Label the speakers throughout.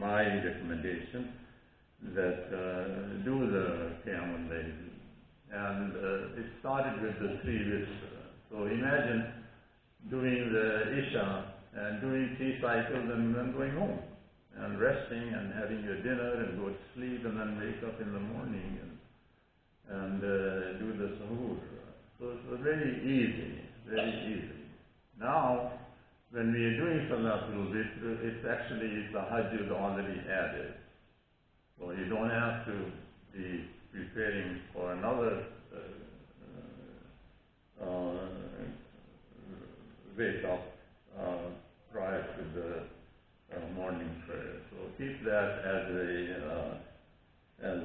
Speaker 1: my recommendation that do the Qiyam al-Layl. And it started with the 3 witr. So imagine doing the Isha and doing 3 cycles and then going home and resting and having your dinner and go to sleep and then wake up in the morning and do the suhoor. So it's very easy, very easy. Now, when we are doing Salatul Witr, it's actually the Tahajjud already added. So you don't have to be preparing for another wake up prior to the morning prayer. So keep that as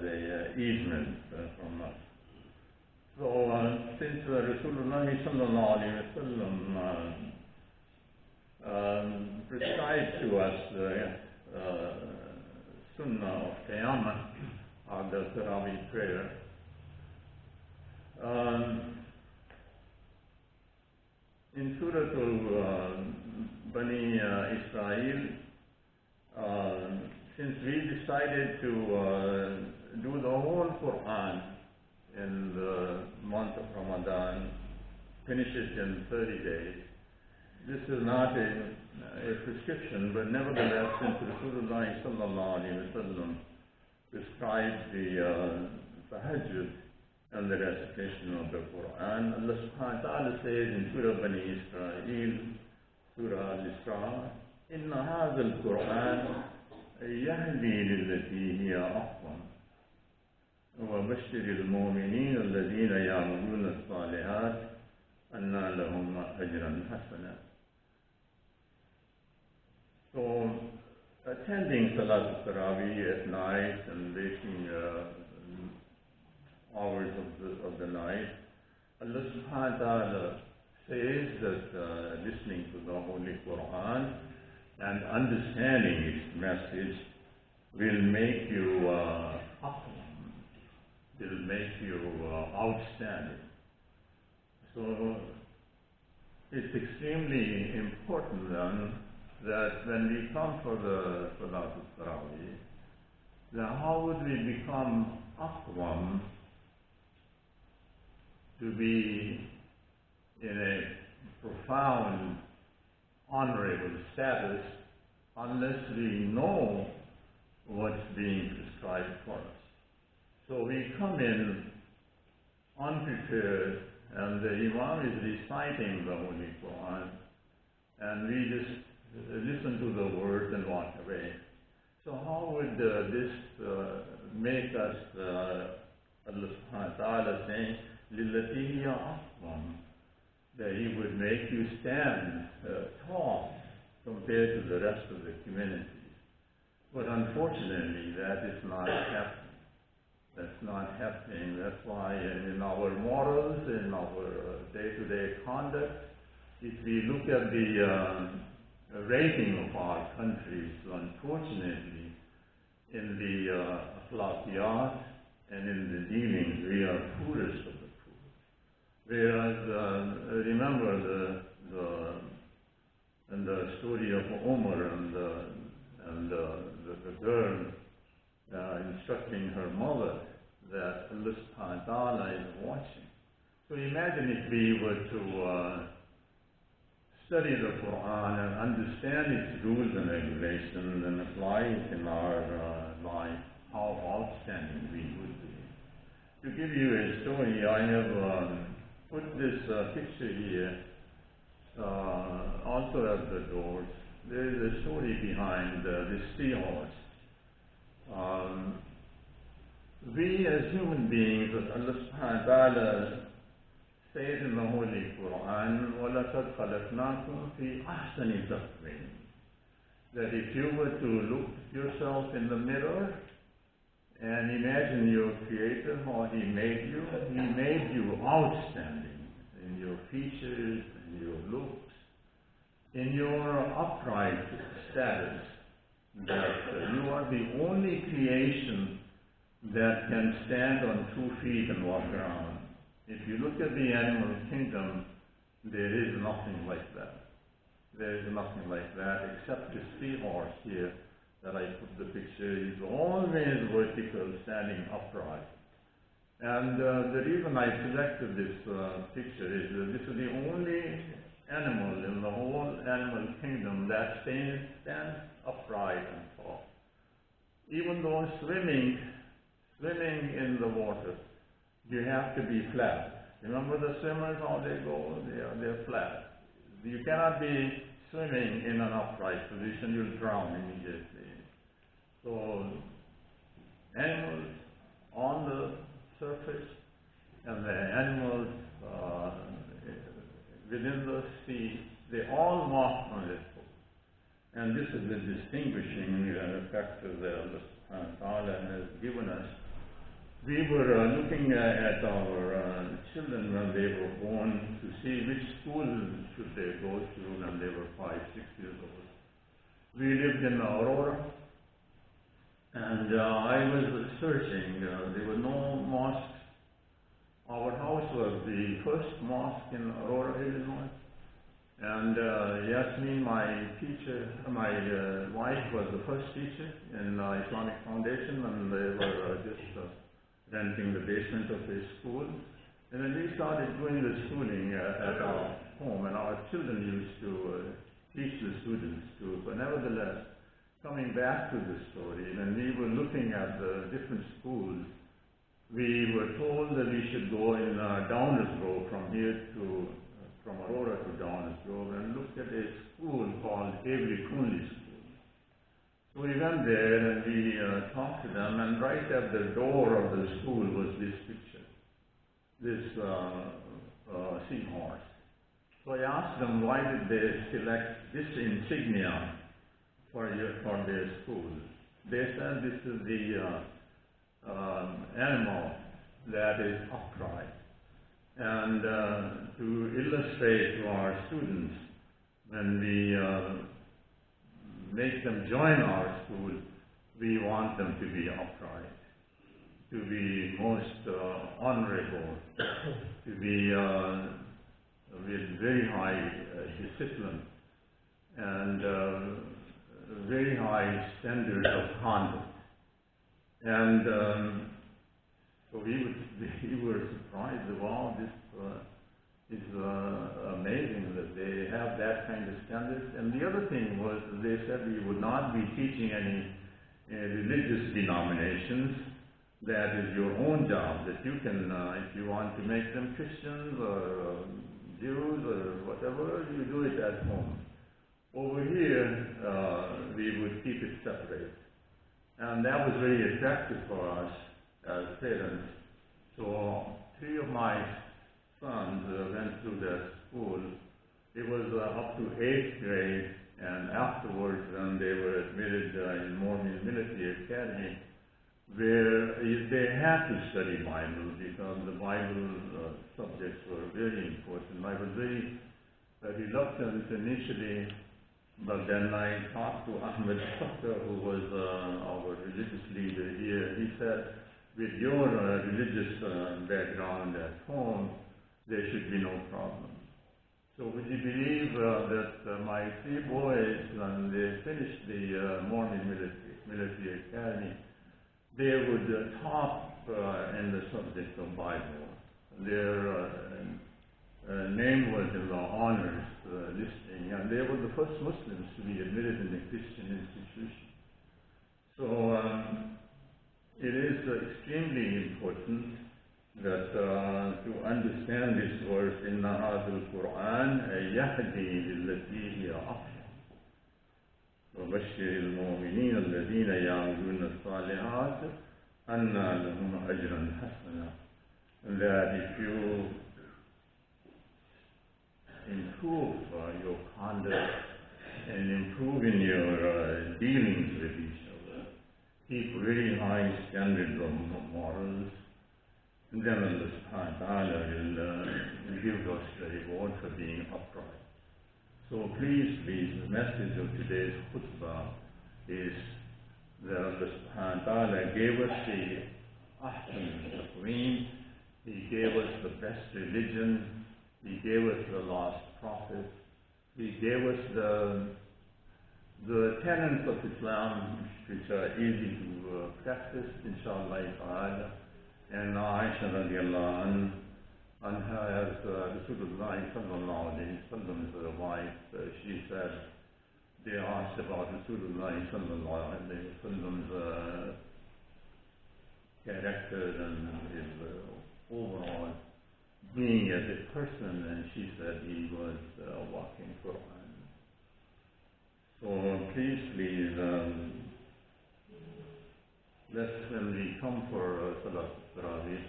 Speaker 1: a easement from us. So since Rasulullah sallallahu alaihi wasallam prescribed to us the Sunnah of Qiyamah, of the Tarawih prayer, in Surah Bani Israel, since we decided to do the whole Quran in the month of Ramadan, finish it in 30 days, this is not a prescription, but nevertheless, since Rasulullah sallallahu alaihi wasallam prescribed the tahajjud and the recitation of the Quran, Allah subhanahu wa ta'ala says in Surah Bani Israel, Surah Al-Isra, إِنَّ هَذَا الْقُرْآنَ يَهْدِي لِلَّتِي هِيَ أَقْوَمُ وَبَشِّرِ الْمُؤْمِنِينَ الَّذِينَ يَعْمَلُونَ الصَّالِحَاتِ أَنَّ لَهُمْ أَجْرًا حَسَنًا. So, attending Salat al-Tarawih at night and waking hours of the night, Allah subhanahu wa ta'ala says that listening to the Holy Quran and understanding its message will make you will make you outstanding. So it's extremely important then that when we come for the Salat al-Tarawih, then how would we become aqwam, to be in a profound, honorable status, unless we know what's being prescribed for us. So we come in unprepared, and the Imam is reciting the Holy Quran, and we just listen to the words and walk away. So how would this make us, Allah subhanahu wa ta'ala saying, لِلَّتِي هِيَ أَقْوَمُ, that He would make you stand tall compared to the rest of the community. But unfortunately, that is not happening. That's not happening. That's why in our morals, in our day-to-day conduct, if we look at the rating of our countries, unfortunately, in the akhlaqiyat and in the dealings, we are poorest of the poor. Whereas, remember the story of Umar and the girl instructing her mother that Allah subhanahu wa ta'ala is watching. So imagine if we were to study the Quran and understand its rules and regulations and apply it in our life, how outstanding we would be. To give you a story, I have put this picture here also at the doors. There is a story behind this seahorse. We as human beings, Allah subhanahu wa ta'ala says in the Holy Quran, وَلَقَدْ خَلَقْنَاكُمْ فِي أَحْسَنِ تَقْوِيمٍ, that if you were to look at yourself in the mirror and imagine your Creator, how He made you outstanding in your features, in your looks, in your upright status, that you are the only creation that can stand on 2 feet and walk around. If you look at the animal kingdom, there is nothing like that. There is nothing like that except the seahorse here that I put the picture is always vertical, standing upright. And the reason I selected this picture is that this is the only animal in the whole animal kingdom that stands upright and tall. Even though swimming in the water, you have to be flat. Remember the swimmers, how they go? They're flat. You cannot be swimming in an upright position, you'll drown immediately. So, animals on the surface and the animals within the sea, they all walk on their toes. And this is the distinguishing factor that Allah subhanahu wa ta'ala has given us. We were looking at our children when they were born to see which school should they go to when they were 5, 6 years old. We lived in Aurora, and I was searching. There were no mosques. Our house was the first mosque in Aurora, Illinois. And Yasmin, my teacher, my wife was the first teacher in Islamic Foundation, and they were just renting the basement of a school. And then we started doing the schooling at our home, and our children used to teach the students too. But nevertheless, coming back to the story, when we were looking at the different schools, we were told that we should go in Downers Grove from Aurora to Downers Grove and looked at a school called Avery Coonley School. So we went there and we talked to them, and right at the door of the school was this picture, this seahorse. So I asked them, why did they select this insignia for their school? They said this is the animal that is upright. And to illustrate to our students, when we make them join our school, we want them to be upright, to be most honorable, to be with very high discipline and very high standards of conduct. And so we were surprised. Wow, this is amazing that they have that kind of standards. And the other thing was, they said we would not be teaching any religious denominations. That is your own job, that you can, if you want to make them Christians or Jews or whatever, you do it at home. Over here, we would keep it separate. And that was very attractive for us as parents. So 3 of my sons went through that school. It was up to 8th grade, and afterwards when they were admitted in Mormon Military Academy, where they had to study Bible because the Bible subjects were very important. I was very reluctant initially, but then I talked to Ahmed Fakr, who was our religious leader here. He said, with your religious background at home, there should be no problem. So would you believe that my 3 boys, when they finished the Mormon Military Academy, they would top in the subject of Bible. Their name was in the honors listing, and they were the first Muslims to be admitted in a Christian institution. So it is extremely important that to understand this verse, إِنَّ هَذَا الْقُرْآنَ يَهْدِي لِلَّتِي هِيَ أَقْوَمُ وَبَشِّرِ الْمُؤْمِنِينَ الَّذِينَ يَعْمَلُونَ الصَّالِحَاتِ أَنَّ لَهُمْ أَجْرًا حَسَنًا. And that if you improve your conduct and improve in your dealings with each other, keep really high standards of morals, and then Allah subhanahu wa ta'ala will give us the reward for being upright. So please, the message of today's khutbah is that Allah subhanahu wa ta'ala gave us the ahsan al-taqweem. He gave us the best religion. He gave us the last prophet. He gave us the the tenets of Islam which are easy to practice, inshallah ta'ala. And Aisha radiallahu anha, as Rasulullah sallallahu alayhi wa sallam's wife, she said, they asked about Rasulullah sallallahu alayhi wa sallam's character and his overall being as a person, and she said he was walking Quran. So please, let's, when we come for Salat Tarawih,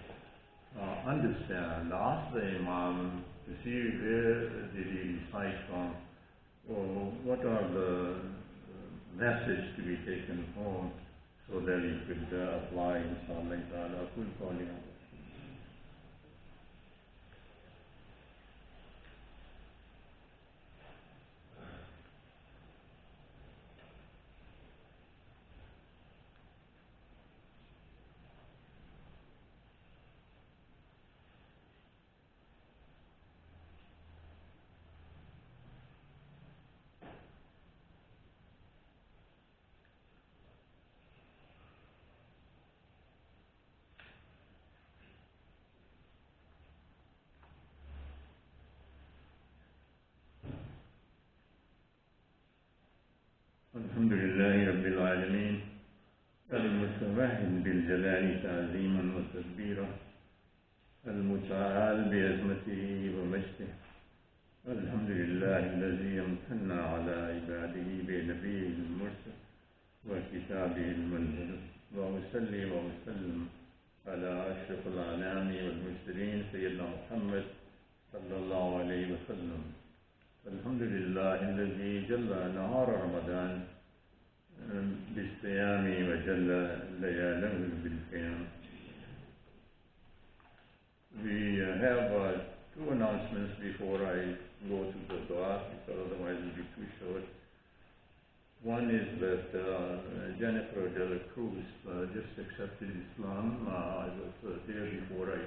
Speaker 1: understand, ask the Imam to see where did he recite from, or what are the message to be taken home, so that he could apply inshallah ta'ala full calling. الحمد لله رب العالمين المتوحد بالجلال تعظيما وتكبيرا المتعال بعظمته ومجده الحمد لله الذي امتن على عباده بنبيه المرسل وكتابه المنزل وأصلي وأسلم على أشرف الأنام والمرسلين سيدنا محمد صلى الله عليه وسلم. الحمد لله الذي جل نهار رمضان بالصيام وجل لياله بالقيام. We have two announcements before I go to the dua, because otherwise it will be too short. One is that Jennifer de la Cruz just accepted Islam. I was there before I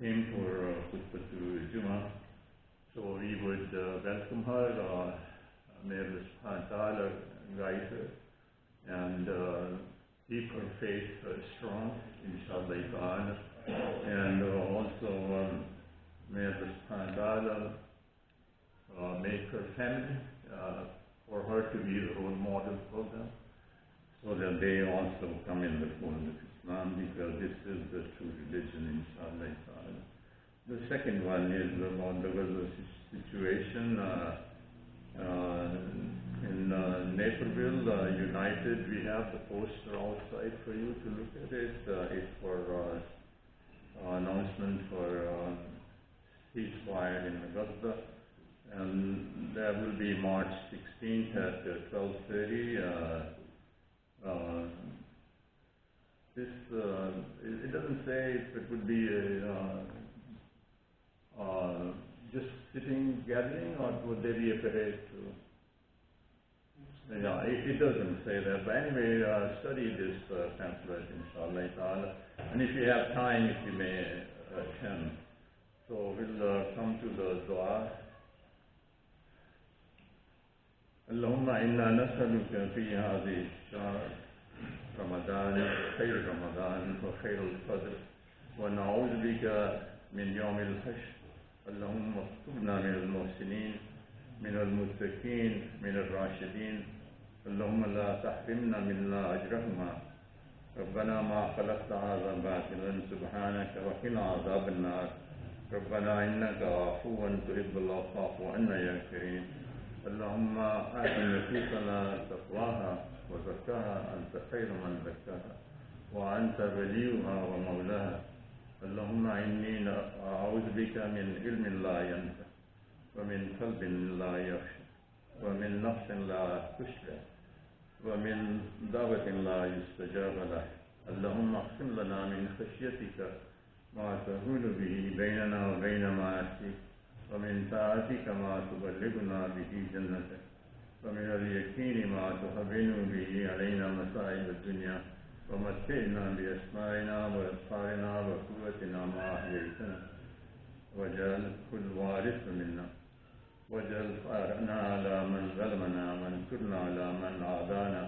Speaker 1: came for Khutbah to Jummah. So we would welcome her, may Allah subhanahu wa ta'ala guide her and keep her faith strong, inshallah ta'ala. And also may Allah subhanahu wa ta'ala make her family, for her to be the role model for them, so that they also come in the fold of Islam, because this is the true religion, inshallah ta'ala. The second one is about the Gaza situation in Naperville, United. We have the poster outside for you to look at it. It's for announcement for ceasefire in Gaza. And there will be March 16th at 12:30. It doesn't say if it would be just sitting, gathering, or would there be a parade too? Yeah, it doesn't say that. But anyway, study this pamphlet, inshallah ta'ala. And if you have time, if you may attend. So we'll come to the dua. اللهم إنا نسألك في هذه الشهر رمضان خير رمضان وخير القدر ونعوذ بك من يوم الحشر. اللهم اكتبنا من المحسنين من المتقين من الراشدين. اللهم لا تحرمنا منا أجرهما. ربنا ما خلقت هذا باطلا سبحانك وقنا عذاب النار. ربنا إنك عفو تحب العفو فاعف عنا يا كريم. اللهم آت نفوسنا تقواها وزكاها أنت خير من زكاها وأنت وليها ومولاها. اللهم إني أعوذ بك من علم لا ينفع ومن قلب لا يخشى ومن نفس لا تشبع ومن دعوة لا يستجاب له. اللهم اقسم لنا من خشيتك ما تهون به بيننا وبين معاصيك ومن طاعتك ما تبلغنا به جنتك ومن اليقين ما تهون به علينا مصائب الدنيا ومتعنا بأسمائنا وأبصارنا وقوتنا ما أحييتنا واجعل كل وارث منا واجعل ثأرنا على من ظلمنا وانصرنا على من عادانا